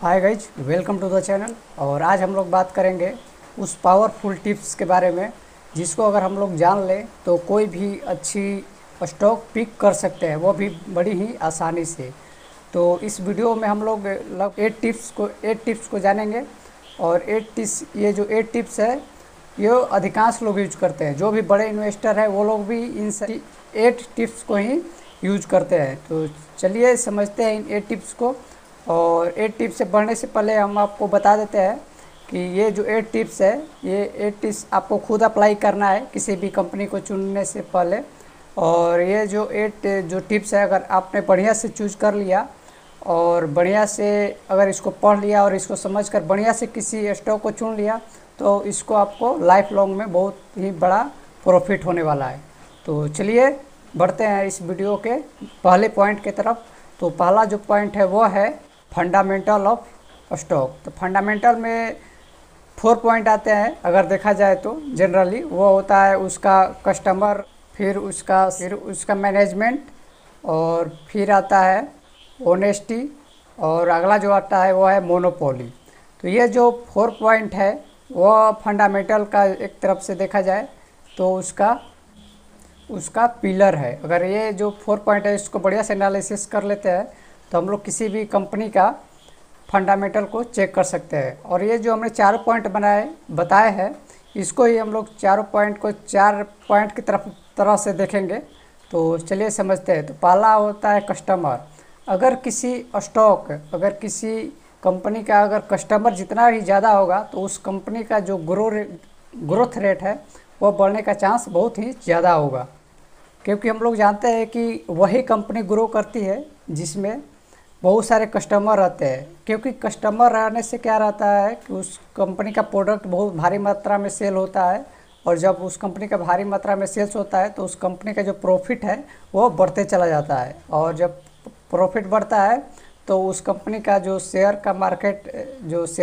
Hi guys, welcome to the channel. और आज हम लोग बात करेंगे उस पावरफुल टिप्स के बारे में जिसको अगर हम लोग जान लें तो कोई भी अच्छी स्टॉक पिक कर सकते हैं, वो भी बड़ी ही आसानी से। तो इस वीडियो में हम लोग लग 8 टिप्स को जानेंगे। और 8 टिप्स, ये जो 8 टिप्स है ये अधिकांश लोग यूज करते हैं। जो भी बड़े इन्वेस्टर हैं वो लोग भी इन 8 टिप्स को ही यूज करते हैं। तो चलिए समझते हैं इन 8 टिप्स को। और 8 टिप्स से बढ़ने से पहले हम आपको बता देते हैं कि ये जो 8 टिप्स है, ये 8 टिप्स आपको खुद अप्लाई करना है किसी भी कंपनी को चुनने से पहले। और ये जो 8 टिप्स है, अगर आपने बढ़िया से चूज कर लिया और बढ़िया से अगर इसको पढ़ लिया और इसको समझकर बढ़िया से किसी स्टॉक को चुन लिया तो इसको आपको लाइफ लॉन्ग में बहुत ही बड़ा प्रॉफिट होने वाला है। तो चलिए बढ़ते हैं इस वीडियो के पहले पॉइंट की तरफ। तो पहला जो पॉइंट है वो है फंडामेंटल ऑफ स्टॉक। तो फंडामेंटल में 4 पॉइंट आते हैं अगर देखा जाए तो। जनरली वो होता है उसका कस्टमर, फिर उसका मैनेजमेंट, और फिर आता है ऑनेस्टी, और अगला जो आता है वो है मोनोपोली। तो ये जो 4 पॉइंट है वो फंडामेंटल का एक तरफ से देखा जाए तो उसका पिलर है। अगर ये जो 4 पॉइंट है इसको बढ़िया से एनालिसिस कर लेते हैं तो हम लोग किसी भी कंपनी का फंडामेंटल को चेक कर सकते हैं। और ये जो हमने 4 पॉइंट बताए हैं, इसको ही हम लोग 4 पॉइंट को 4 पॉइंट की तरह से देखेंगे। तो चलिए समझते हैं। तो पहला होता है कस्टमर। अगर किसी कंपनी का अगर कस्टमर जितना ही ज़्यादा होगा तो उस कंपनी का जो ग्रोथ रेट है वो बढ़ने का चांस बहुत ही ज़्यादा होगा। क्योंकि हम लोग जानते हैं कि वही कंपनी ग्रो करती है जिसमें बहुत सारे कस्टमर रहते हैं। क्योंकि कस्टमर रहने से क्या रहता है कि उस कंपनी का प्रोडक्ट बहुत भारी मात्रा में सेल होता है। और जब उस कंपनी का भारी मात्रा में सेल्स होता है तो उस कंपनी का जो प्रॉफिट है वो बढ़ते चला जाता है। और जब प्रॉफिट बढ़ता है तो उस कंपनी का जो शेयर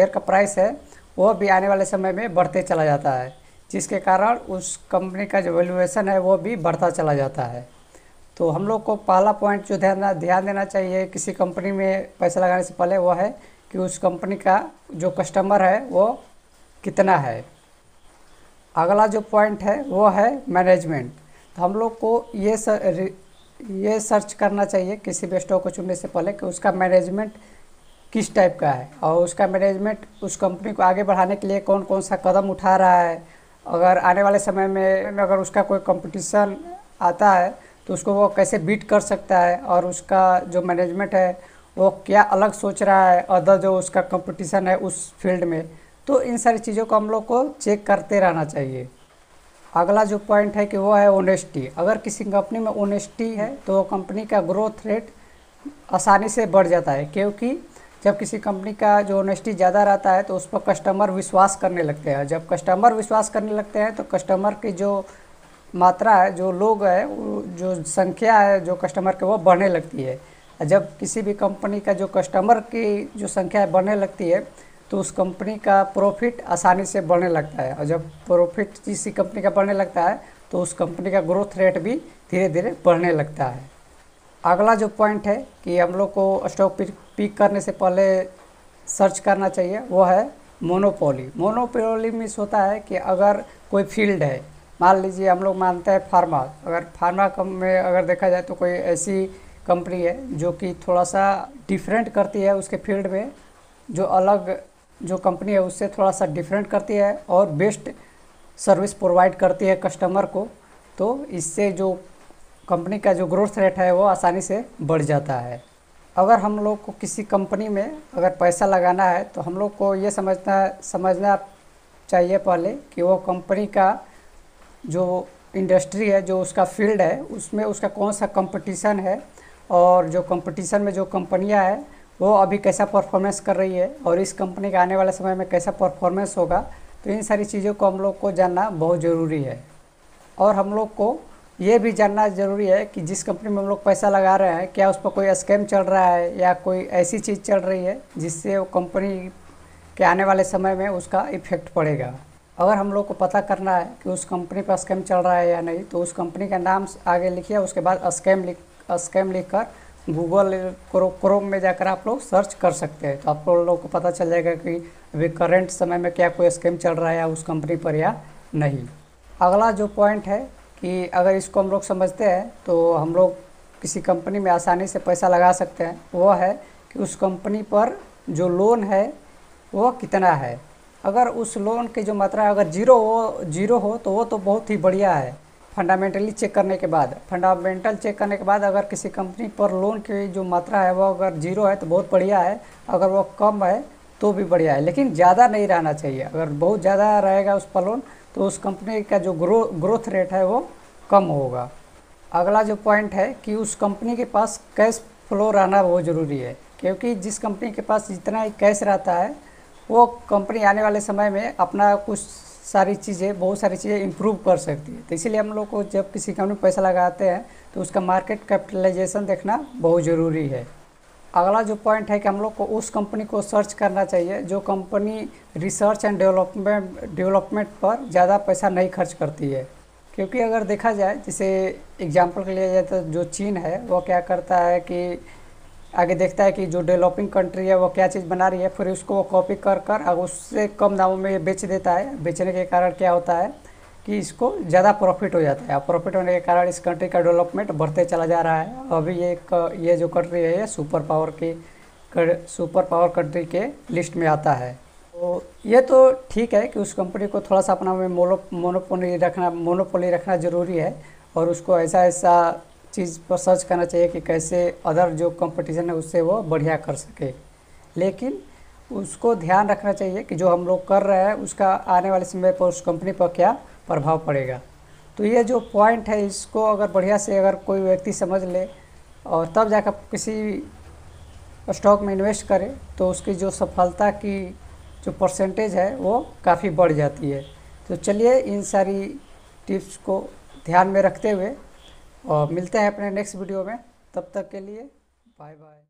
का प्राइस है वो भी आने वाले समय में बढ़ते चला जाता है, जिसके कारण उस कंपनी का जो वैल्यूएशन है वो भी बढ़ता चला जाता है। तो हम लोग को पहला पॉइंट जो ध्यान देना चाहिए किसी कंपनी में पैसा लगाने से पहले वो है कि उस कंपनी का जो कस्टमर है वो कितना है। अगला जो पॉइंट है वो है मैनेजमेंट। तो हम लोग को ये सर्च करना चाहिए किसी भी स्टॉक को चुनने से पहले कि उसका मैनेजमेंट किस टाइप का है और उसका मैनेजमेंट उस कंपनी को आगे बढ़ाने के लिए कौन कौन सा कदम उठा रहा है। अगर आने वाले समय में अगर उसका कोई कंपटीशन आता है तो उसको वो कैसे बीट कर सकता है, और उसका जो मैनेजमेंट है वो क्या अलग सोच रहा है अदर जो उसका कंपटीशन है उस फील्ड में। तो इन सारी चीज़ों को हम लोग को चेक करते रहना चाहिए। अगला जो पॉइंट है कि वो है ऑनेस्टी। अगर किसी कंपनी में ऑनेस्टी है तो कंपनी का ग्रोथ रेट आसानी से बढ़ जाता है। क्योंकि जब किसी कंपनी का जो ऑनेस्टी ज़्यादा रहता है तो उस पर कस्टमर विश्वास करने लगते हैं। जब कस्टमर विश्वास करने लगते हैं तो कस्टमर की जो मात्रा है, जो लोग है, जो संख्या है जो कस्टमर के वो बढ़ने लगती है। जब किसी भी कंपनी का जो कस्टमर की जो संख्या है बढ़ने लगती है तो उस कंपनी का प्रॉफिट आसानी से बढ़ने लगता है। और जब प्रॉफिट किसी कंपनी का बढ़ने लगता है तो उस कंपनी का ग्रोथ रेट भी धीरे धीरे बढ़ने लगता है। अगला जो पॉइंट है कि हम लोग को स्टॉक पिक करने से पहले सर्च करना चाहिए वो है मोनोपोली। मोनोपोली मीन्स होता है कि अगर कोई फील्ड है, मान लीजिए हम लोग मानते हैं फार्मा। अगर फार्मा में अगर देखा जाए तो कोई ऐसी कंपनी है जो कि थोड़ा सा डिफरेंट करती है उसके फील्ड में, जो अलग जो कंपनी है उससे थोड़ा सा डिफरेंट करती है और बेस्ट सर्विस प्रोवाइड करती है कस्टमर को। तो इससे जो कंपनी का जो ग्रोथ रेट है वो आसानी से बढ़ जाता है। अगर हम लोग को किसी कंपनी में अगर पैसा लगाना है तो हम लोग को ये समझना चाहिए पहले कि वो कंपनी का जो इंडस्ट्री है, जो उसका फील्ड है, उसमें उसका कौन सा कंपटीशन है, और जो कंपटीशन में जो कंपनियां हैं वो अभी कैसा परफॉर्मेंस कर रही है और इस कंपनी का आने वाले समय में कैसा परफॉर्मेंस होगा। तो इन सारी चीज़ों को हम लोग को जानना बहुत ज़रूरी है। और हम लोग को ये भी जानना ज़रूरी है कि जिस कंपनी में हम लोग पैसा लगा रहे हैं क्या उस पर कोई स्कैम चल रहा है या कोई ऐसी चीज़ चल रही है जिससे वो कंपनी के आने वाले समय में उसका इफ़ेक्ट पड़ेगा। अगर हम लोग को पता करना है कि उस कंपनी पर स्कैम चल रहा है या नहीं तो उस कंपनी का नाम आगे लिखिए, उसके बाद स्कैम लिख कर गूगल क्रोम में जाकर आप लोग सर्च कर सकते हैं, तो आप लोगों को पता चल जाएगा कि अभी करंट समय में क्या कोई स्कीम चल रहा है या उस कंपनी पर या नहीं। अगला जो पॉइंट है कि अगर इसको हम लोग समझते हैं तो हम लोग किसी कंपनी में आसानी से पैसा लगा सकते हैं, वो है कि उस कंपनी पर जो लोन है वो कितना है। अगर उस लोन की जो मात्रा अगर जीरो हो तो वो तो बहुत ही बढ़िया है। फंडामेंटल चेक करने के बाद अगर किसी कंपनी पर लोन की जो मात्रा है वो अगर जीरो है तो बहुत बढ़िया है, अगर वो कम है तो भी बढ़िया है, लेकिन ज़्यादा नहीं रहना चाहिए। अगर बहुत ज़्यादा रहेगा उस पर लोन तो उस कंपनी का जो ग्रोथ रेट है वो कम होगा। अगला जो पॉइंट है कि उस कंपनी के पास कैश फ्लो रहना बहुत ज़रूरी है, क्योंकि जिस कंपनी के पास जितना ही कैश रहता है वो कंपनी आने वाले समय में अपना बहुत सारी चीज़ें इम्प्रूव कर सकती है। तो इसीलिए हम लोग को जब किसी कंपनी में पैसा लगाते हैं तो उसका मार्केट कैपिटलाइजेशन देखना बहुत ज़रूरी है। अगला जो पॉइंट है कि हम लोग को उस कंपनी को सर्च करना चाहिए जो कंपनी रिसर्च एंड डेवलपमेंट पर ज़्यादा पैसा नहीं खर्च करती है। क्योंकि अगर देखा जाए, जैसे एग्जांपल के लिए जाए तो जो चीन है वो क्या करता है कि आगे देखता है कि जो डेवलपिंग कंट्री है वो क्या चीज़ बना रही है, फिर उसको वो कॉपी कर अगर उससे कम दामों में बेच देता है। बेचने के कारण क्या होता है कि इसको ज़्यादा प्रॉफिट हो जाता है, और प्रॉफिट होने के कारण इस कंट्री का डेवलपमेंट बढ़ते चला जा रहा है। अभी ये जो कंट्री है ये सुपर पावर कंट्री के लिस्ट में आता है। तो ये तो ठीक है कि उस कंपनी को थोड़ा सा अपना में मोनोपोली रखना ज़रूरी है, और उसको ऐसा चीज़ पर सर्च करना चाहिए कि कैसे अदर जो कंपटीशन है उससे वो बढ़िया कर सके। लेकिन उसको ध्यान रखना चाहिए कि जो हम लोग कर रहे हैं उसका आने वाले समय पर उस कंपनी पर क्या प्रभाव पड़ेगा। तो ये जो पॉइंट है इसको अगर बढ़िया से अगर कोई व्यक्ति समझ ले और तब जाकर किसी स्टॉक में इन्वेस्ट करे तो उसकी जो सफलता की जो परसेंटेज है वो काफ़ी बढ़ जाती है। तो चलिए इन सारी टिप्स को ध्यान में रखते हुए और मिलते हैं अपने नेक्स्ट वीडियो में। तब तक के लिए बाय बाय।